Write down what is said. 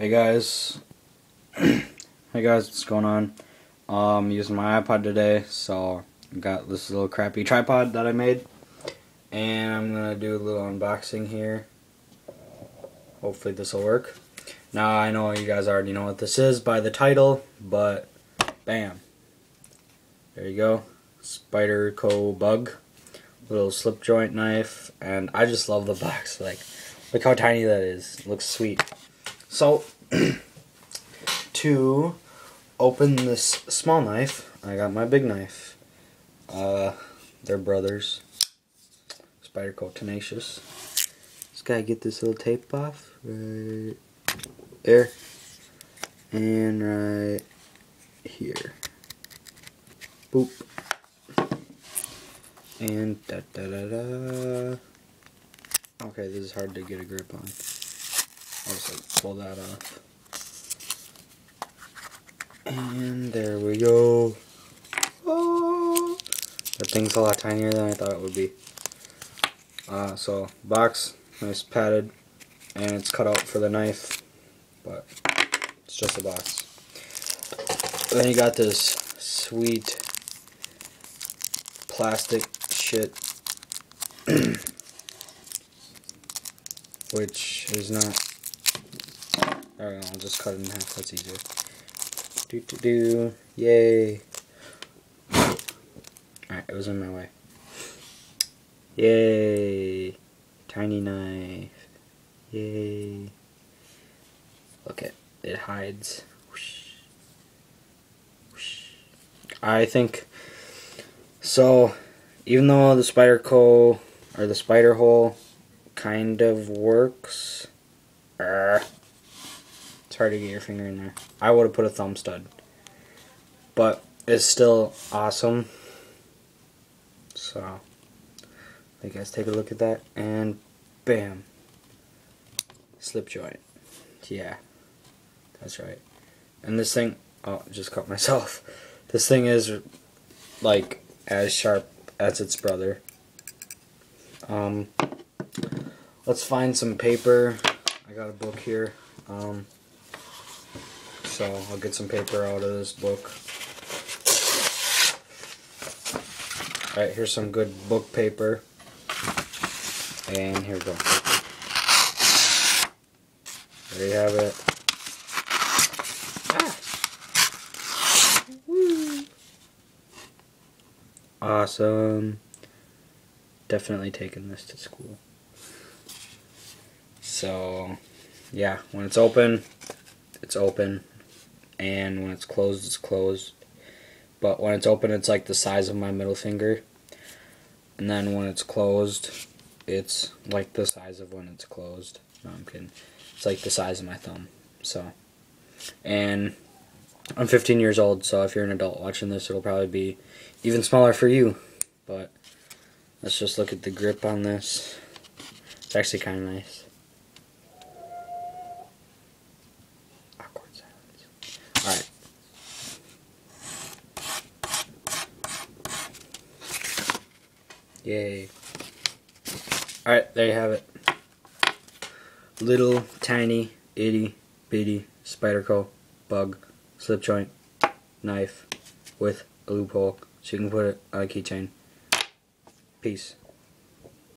Hey guys, what's going on? I'm using my iPod today, so I got this little crappy tripod that I made, and I'm gonna do a little unboxing here. Hopefully this will work. Now I know you guys already know what this is by the title, but bam, there you go, SPYDERCO bug, little slip joint knife, and I just love the box. Like, look how tiny that is. It looks sweet. So, to open this small knife, I got my big knife. They're brothers. SPYDERCO Tenacious. Just gotta get this little tape off right there and right here. Boop. And da da da da. Okay, this is hard to get a grip on. I'll just like pull that off. And there we go. Oh, that thing's a lot tinier than I thought it would be. So box, nice padded, and it's cut out for the knife, but it's just a box. Then you got this sweet plastic shit, which is not. There we go, I'll just cut it in half, that's easier. Yay. Alright, it was in my way. Yay. Tiny knife. Yay. Look at it hides. Whoosh. Whoosh. I think so, even though the SPYDERCO or the spider hole kind of works, it's hard to get your finger in there. I would have put a thumb stud, but it's still awesome. So, you guys take a look at that, and bam, slip joint. Yeah, that's right. And this thing, oh, just cut myself. This thing is like as sharp as its brother. Let's find some paper. I got a book here. So I'll get some paper out of this book. Alright, here's some good book paper. And here we go. There you have it. Woo. Awesome. Definitely taking this to school. So, yeah, when it's open, it's open. And when it's closed, it's closed. But when it's open, it's like the size of my middle finger. And then when it's closed, it's like the size of when it's closed. No, I'm kidding. It's like the size of my thumb. So, and I'm 15 years old, so if you're an adult watching this, it'll probably be even smaller for you. But let's just look at the grip on this. It's actually kind of nice. Alright. Yay. Alright, there you have it. Little, tiny, itty, bitty SPYDERCO bug slip joint knife with a loophole so you can put it on a keychain. Peace.